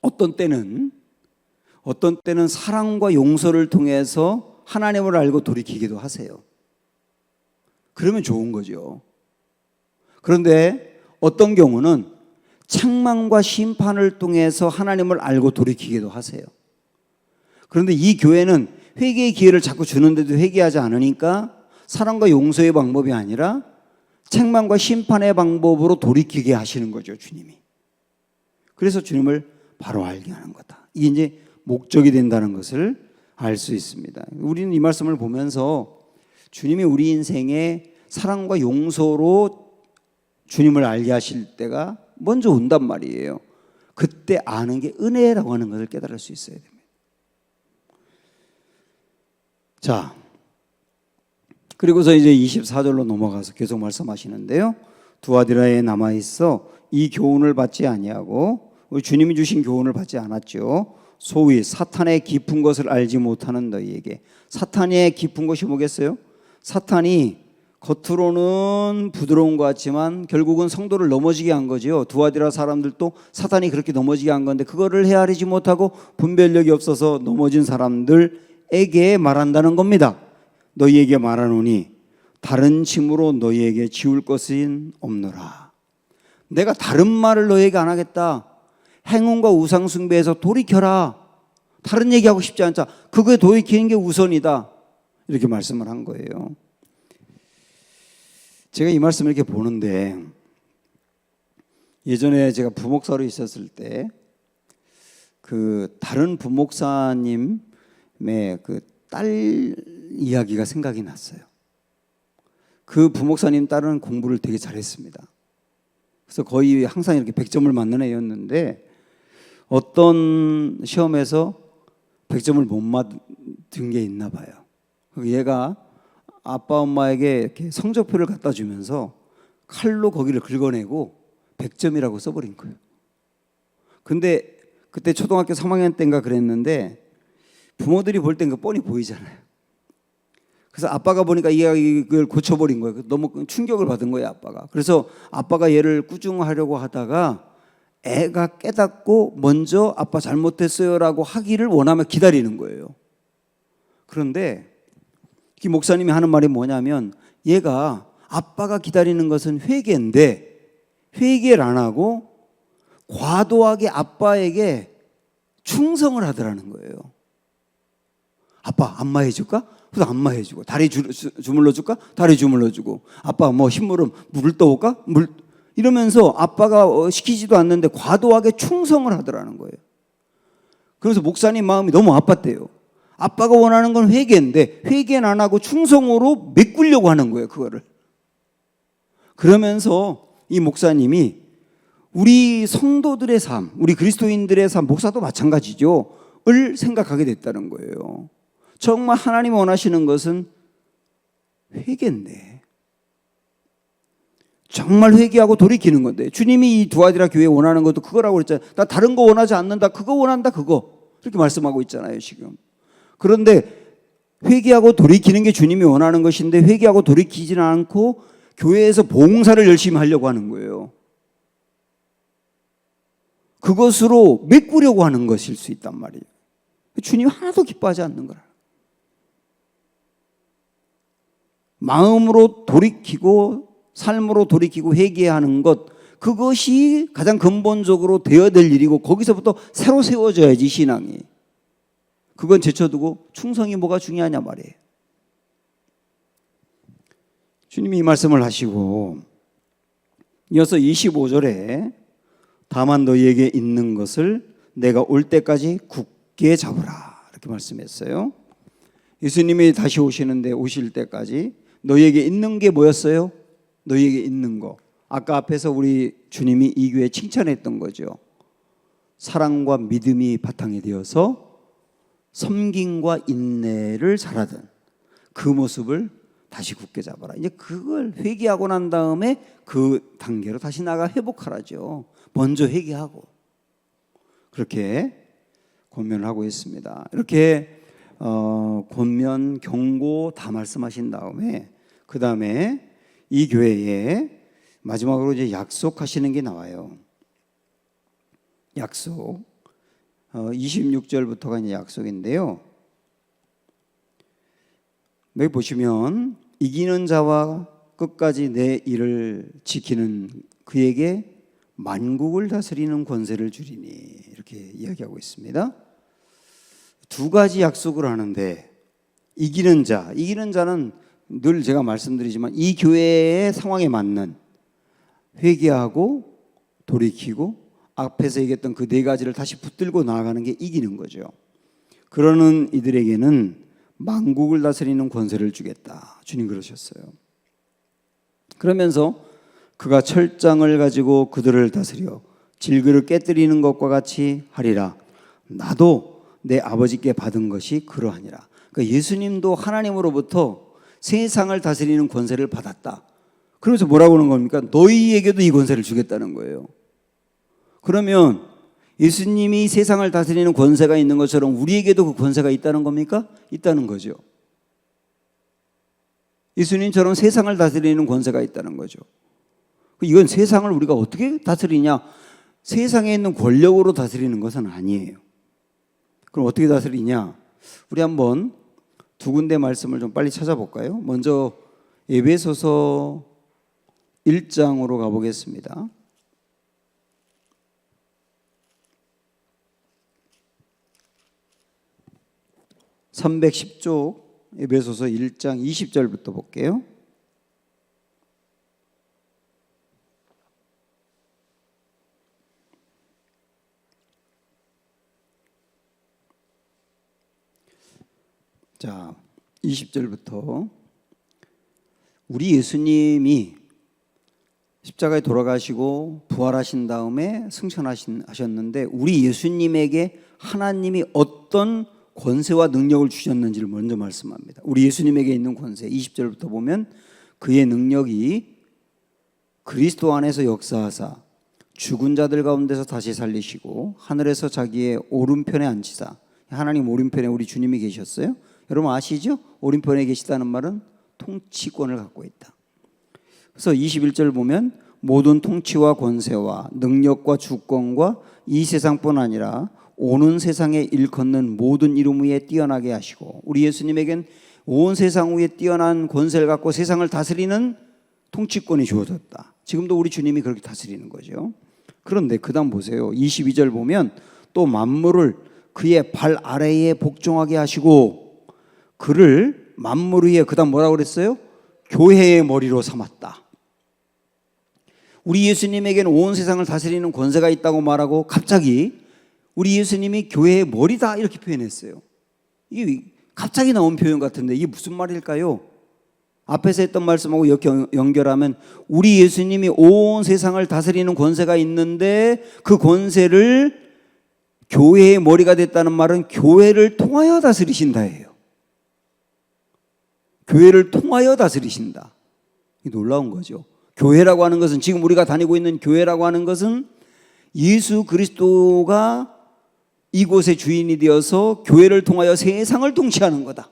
어떤 때는 사랑과 용서를 통해서 하나님을 알고 돌이키기도 하세요. 그러면 좋은 거죠. 그런데 어떤 경우는 책망과 심판을 통해서 하나님을 알고 돌이키기도 하세요. 그런데 이 교회는 회개의 기회를 자꾸 주는데도 회개하지 않으니까 사랑과 용서의 방법이 아니라 책망과 심판의 방법으로 돌이키게 하시는 거죠, 주님이. 그래서 주님을 바로 알게 하는 거다. 이게 이제 목적이 된다는 것을 알 수 있습니다. 우리는 이 말씀을 보면서 주님이 우리 인생에 사랑과 용서로 주님을 알게 하실 때가 먼저 온단 말이에요. 그때 아는 게 은혜라고 하는 것을 깨달을 수 있어야 됩니다. 자, 그리고서 이제 24절로 넘어가서 계속 말씀하시는데요. 두아디라에 남아 있어 이 교훈을 받지 아니하고, 우리 주님이 주신 교훈을 받지 않았죠. 소위 사탄의 깊은 것을 알지 못하는 너희에게. 사탄의 깊은 것이 뭐겠어요? 사탄이 겉으로는 부드러운 것 같지만 결국은 성도를 넘어지게 한 거죠. 두아디라 사람들도 사탄이 그렇게 넘어지게 한 건데, 그거를 헤아리지 못하고 분별력이 없어서 넘어진 사람들에게 말한다는 겁니다. 너희에게 말하노니 다른 짐으로 너희에게 지울 것은 없노라. 내가 다른 말을 너희에게 안 하겠다. 행운과 우상 숭배에서 돌이켜라. 다른 얘기하고 싶지 않다. 그거에 돌이키는 게 우선이다. 이렇게 말씀을 한 거예요. 제가 이 말씀을 이렇게 보는데, 예전에 제가 부목사로 있었을 때 그 다른 부목사님의 그 딸 이야기가 생각이 났어요. 그 부목사님 딸은 공부를 되게 잘했습니다. 그래서 거의 항상 이렇게 100점을 맞는 애였는데, 어떤 시험에서 100점을 못 맞은 게 있나 봐요. 얘가 아빠 엄마에게 이렇게 성적표를 갖다 주면서 칼로 거기를 긁어내고 100점이라고 써버린 거예요. 근데 그때 초등학교 3학년 때인가 그랬는데, 부모들이 볼 땐 그 뻔히 보이잖아요. 그래서 아빠가 보니까 이걸 고쳐버린 거예요. 너무 충격을 받은 거예요, 아빠가. 그래서 아빠가 얘를 꾸중하려고 하다가 애가 깨닫고 먼저 아빠 잘못했어요라고 하기를 원하며 기다리는 거예요. 그런데 이 목사님이 하는 말이 뭐냐면, 얘가 아빠가 기다리는 것은 회개인데 회개를 안 하고 과도하게 아빠에게 충성을 하더라는 거예요. 아빠 안마해 줄까? 그래서 안마해 주고, 다리 주물러 줄까? 다리 주물러 주고, 아빠 뭐 흰물은 물을 떠올까? 물, 이러면서 아빠가 시키지도 않는데 과도하게 충성을 하더라는 거예요. 그래서 목사님 마음이 너무 아팠대요. 아빠가 원하는 건 회개인데 회개는 안 하고 충성으로 메꾸려고 하는 거예요, 그거를. 그러면서 이 목사님이 우리 성도들의 삶, 우리 그리스도인들의 삶, 목사도 마찬가지죠, 을 생각하게 됐다는 거예요. 정말 하나님 원하시는 것은 회개인데, 정말 회개하고 돌이키는 건데, 주님이 이 두아디라 교회 원하는 것도 그거라고 그랬잖아요. 나 다른 거 원하지 않는다, 그거 원한다, 그거. 그렇게 말씀하고 있잖아요, 지금. 그런데 회개하고 돌이키는 게 주님이 원하는 것인데, 회개하고 돌이키지는 않고 교회에서 봉사를 열심히 하려고 하는 거예요. 그것으로 메꾸려고 하는 것일 수 있단 말이에요. 주님이 하나도 기뻐하지 않는 거라. 마음으로 돌이키고 삶으로 돌이키고 회개하는 것, 그것이 가장 근본적으로 되어야 될 일이고, 거기서부터 새로 세워져야지 신앙이. 그건 제쳐두고 충성이 뭐가 중요하냐 말이에요. 주님이 이 말씀을 하시고 이어서 25절에 다만 너희에게 있는 것을 내가 올 때까지 굳게 잡으라, 이렇게 말씀했어요. 예수님이 다시 오시는데, 오실 때까지 너희에게 있는 게 뭐였어요? 너희에게 있는 거. 아까 앞에서 우리 주님이 이 교회 칭찬했던 거죠. 사랑과 믿음이 바탕이 되어서 섬김과 인내를 잘하던 그 모습을 다시 굳게 잡아라. 이제 그걸 회개하고 난 다음에 그 단계로 다시 나가 회복하라죠. 먼저 회개하고. 그렇게 권면을 하고 있습니다. 이렇게 권면, 경고 다 말씀하신 다음에 그 다음에 이 교회에 마지막으로 이제 약속하시는 게 나와요. 약속. 26절부터가 이제 약속인데요. 여기 보시면 이기는 자와 끝까지 내 일을 지키는 그에게 만국을 다스리는 권세를 주리니, 이렇게 이야기하고 있습니다. 두 가지 약속을 하는데, 이기는 자는 늘 제가 말씀드리지만 이 교회의 상황에 맞는 회개하고 돌이키고 앞에서 얘기했던 그 네 가지를 다시 붙들고 나아가는 게 이기는 거죠. 그러는 이들에게는 만국을 다스리는 권세를 주겠다, 주님 그러셨어요. 그러면서 그가 철장을 가지고 그들을 다스려 질그릇 깨뜨리는 것과 같이 하리라. 나도 내 아버지께 받은 것이 그러하니라. 그러니까 예수님도 하나님으로부터 세상을 다스리는 권세를 받았다. 그러면서 뭐라고 하는 겁니까? 너희에게도 이 권세를 주겠다는 거예요. 그러면 예수님이 세상을 다스리는 권세가 있는 것처럼 우리에게도 그 권세가 있다는 겁니까? 있다는 거죠. 예수님처럼 세상을 다스리는 권세가 있다는 거죠. 이건 세상을 우리가 어떻게 다스리냐? 세상에 있는 권력으로 다스리는 것은 아니에요. 그럼 어떻게 다스리냐? 우리 한번 두 군데 말씀을 좀 빨리 찾아볼까요? 먼저 에베소서 1장으로 가보겠습니다. (310쪽) 에베소서 1장 20절부터 볼게요. 자, 20절부터 우리 예수님이 십자가에 돌아가시고 부활하신 다음에 승천하셨는데 우리 예수님에게 하나님이 어떤 권세와 능력을 주셨는지를 먼저 말씀합니다. 우리 예수님에게 있는 권세 20절부터 보면 그의 능력이 그리스도 안에서 역사하사 죽은 자들 가운데서 다시 살리시고 하늘에서 자기의 오른편에 앉히사. 하나님 오른편에 우리 주님이 계셨어요. 여러분 아시죠? 오른편에 계시다는 말은 통치권을 갖고 있다. 그래서 21절 보면 모든 통치와 권세와 능력과 주권과 이 세상뿐 아니라 오는 세상에 일컫는 모든 이름 위에 뛰어나게 하시고 우리 예수님에겐 온 세상 위에 뛰어난 권세를 갖고 세상을 다스리는 통치권이 주어졌다. 지금도 우리 주님이 그렇게 다스리는 거죠. 그런데 그 다음 보세요. 22절 보면 또 만물을 그의 발 아래에 복종하게 하시고 그를 만물 위에 그 다음 뭐라고 그랬어요? 교회의 머리로 삼았다. 우리 예수님에게는 온 세상을 다스리는 권세가 있다고 말하고 갑자기 우리 예수님이 교회의 머리다 이렇게 표현했어요. 이게 갑자기 나온 표현 같은데 이게 무슨 말일까요? 앞에서 했던 말씀하고 이렇게 연결하면 우리 예수님이 온 세상을 다스리는 권세가 있는데 그 권세를 교회의 머리가 됐다는 말은 교회를 통하여 다스리신다예요. 교회를 통하여 다스리신다. 이게 놀라운 거죠. 교회라고 하는 것은 지금 우리가 다니고 있는 교회라고 하는 것은 예수 그리스도가 이곳의 주인이 되어서 교회를 통하여 세상을 통치하는 거다.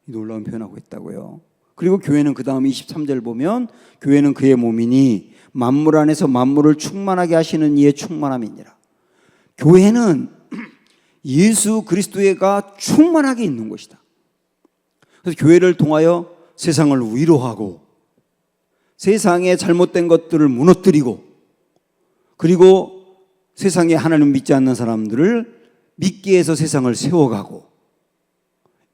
놀라운 표현하고 있다고요. 그리고 교회는 그 다음 23절 보면 교회는 그의 몸이니 만물 안에서 만물을 충만하게 하시는 이의 충만함이니라. 교회는 예수 그리스도가 충만하게 있는 것이다. 그래서 교회를 통하여 세상을 위로하고 세상의 잘못된 것들을 무너뜨리고 그리고 세상에 하나님 믿지 않는 사람들을 믿게 해서 세상을 세워가고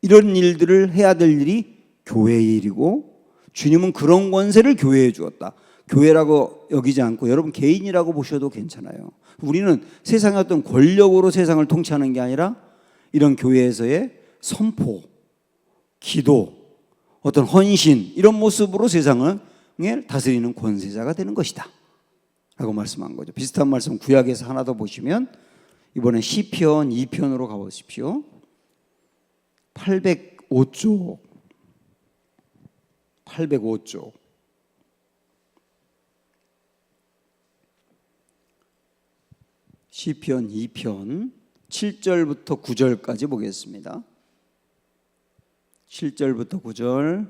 이런 일들을 해야 될 일이 교회의 일이고 주님은 그런 권세를 교회에 주었다. 교회라고 여기지 않고 여러분 개인이라고 보셔도 괜찮아요. 우리는 세상의 어떤 권력으로 세상을 통치하는 게 아니라 이런 교회에서의 선포, 기도, 어떤 헌신 이런 모습으로 세상을 다스리는 권세자가 되는 것이다 라고 말씀한 거죠. 비슷한 말씀 구약에서 하나 더 보시면 이번에 시편 2편으로 가보십시오. 805쪽 시편 2편 7절부터 9절까지 보겠습니다. 7절부터 9절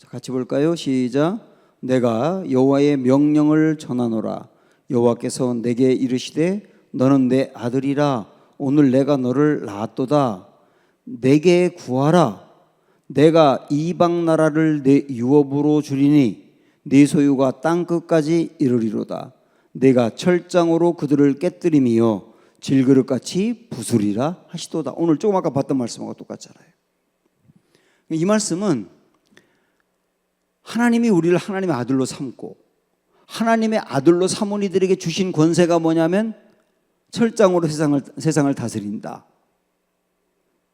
같이 볼까요? 시작. 내가 여호와의 명령을 전하노라. 여호와께서 내게 이르시되 너는 내 아들이라. 오늘 내가 너를 낳았도다. 내게 구하라. 내가 이방 나라를 내 유업으로 주리니 네 소유가 땅 끝까지 이르리로다. 내가 철장으로 그들을 깨뜨리며 질그릇같이 부수리라 하시도다. 오늘 조금 아까 봤던 말씀하고 똑같잖아요. 이 말씀은 하나님이 우리를 하나님의 아들로 삼고 하나님의 아들로 삼은 이들에게 주신 권세가 뭐냐면 철장으로 세상을 다스린다.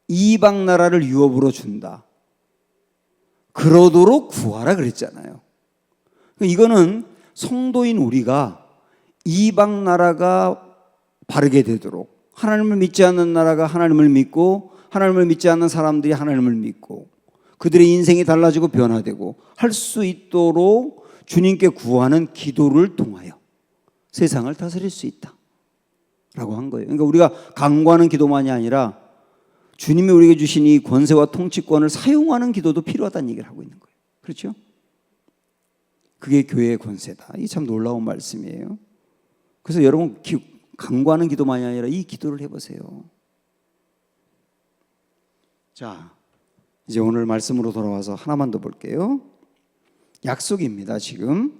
이방 나라를 유업으로 준다. 그러도록 구하라 그랬잖아요. 이거는 성도인 우리가 이방 나라가 바르게 되도록, 하나님을 믿지 않는 나라가 하나님을 믿고 하나님을 믿지 않는 사람들이 하나님을 믿고 그들의 인생이 달라지고 변화되고 할 수 있도록 주님께 구하는 기도를 통하여 세상을 다스릴 수 있다 라고 한 거예요. 그러니까 우리가 간구하는 기도만이 아니라 주님이 우리에게 주신 이 권세와 통치권을 사용하는 기도도 필요하다는 얘기를 하고 있는 거예요. 그렇죠? 그게 교회의 권세다. 이게 참 놀라운 말씀이에요. 그래서 여러분 간구하는 기도만이 아니라 이 기도를 해보세요. 자, 이제 오늘 말씀으로 돌아와서 하나만 더 볼게요. 약속입니다. 지금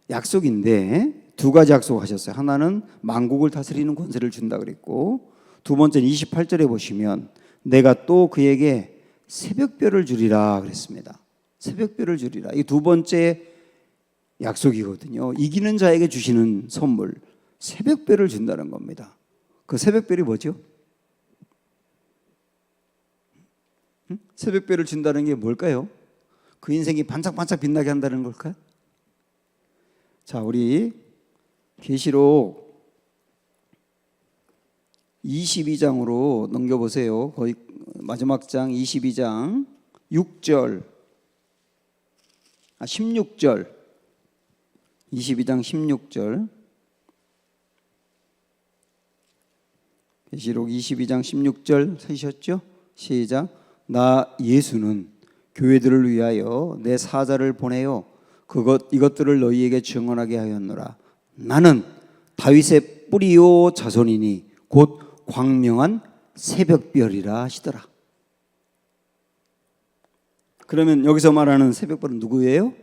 약속인데 두 가지 약속하셨어요. 하나는 만국을 다스리는 권세를 준다 그랬고, 두 번째는 28절에 보시면 내가 또 그에게 새벽별을 주리라 그랬습니다. 새벽별을 주리라. 이 두 번째 약속이거든요. 이기는 자에게 주시는 선물, 새벽별을 준다는 겁니다. 그 새벽별이 뭐죠? 새벽별을 준다는 게 뭘까요? 그 인생이 반짝반짝 빛나게 한다는 걸까요? 자, 우리 계시록 22장으로 넘겨보세요. 거의 마지막 장 22장 6절 16절 22장 16절 계시록 22장 16절 찾으셨죠? 시작. 나 예수는 교회들을 위하여 내 사자를 보내요 이것들을 너희에게 증언하게 하였노라. 나는 다윗의 뿌리요 자손이니 곧 광명한 새벽별이라 하시더라. 그러면 여기서 말하는 새벽별은 누구예요?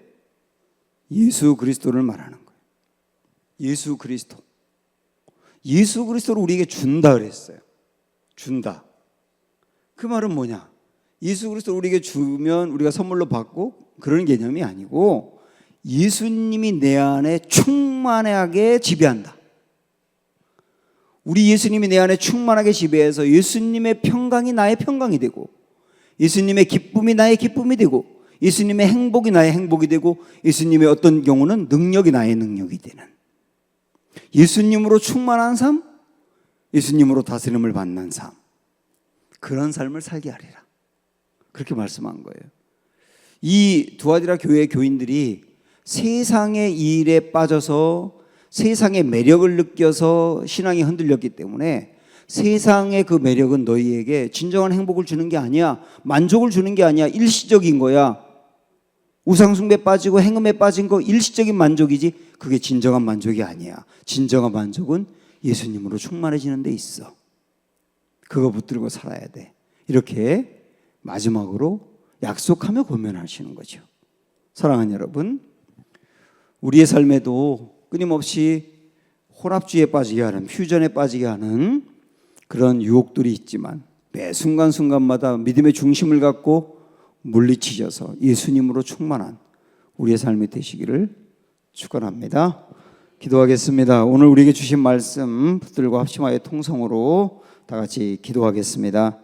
예수 그리스도를 말하는 거예요. 예수 그리스도. 예수 그리스도를 우리에게 준다 그랬어요. 준다. 그 말은 뭐냐? 예수 그리스도를 우리에게 주면 우리가 선물로 받고 그런 개념이 아니고 예수님이 내 안에 충만하게 지배한다. 우리 예수님이 내 안에 충만하게 지배해서 예수님의 평강이 나의 평강이 되고 예수님의 기쁨이 나의 기쁨이 되고 예수님의 행복이 나의 행복이 되고 예수님의 어떤 경우는 능력이 나의 능력이 되는, 예수님으로 충만한 삶, 예수님으로 다스림을 받는 삶, 그런 삶을 살게 하리라. 그렇게 말씀한 거예요. 이 두아디라 교회 교인들이 세상의 일에 빠져서 세상의 매력을 느껴서 신앙이 흔들렸기 때문에 세상의 그 매력은 너희에게 진정한 행복을 주는 게 아니야, 만족을 주는 게 아니야, 일시적인 거야. 우상숭배 빠지고 행음에 빠진 거 일시적인 만족이지 그게 진정한 만족이 아니야. 진정한 만족은 예수님으로 충만해지는 데 있어. 그거 붙들고 살아야 돼. 이렇게 마지막으로 약속하며 권면하시는 거죠. 사랑하는 여러분, 우리의 삶에도 끊임없이 혼합주의에 빠지게 하는, 퓨전에 빠지게 하는 그런 유혹들이 있지만 매 순간순간마다 믿음의 중심을 갖고 물리치셔서 예수님으로 충만한 우리의 삶이 되시기를 축원합니다. 기도하겠습니다. 오늘 우리에게 주신 말씀 붙들고 합심하여 통성으로 다 같이 기도하겠습니다.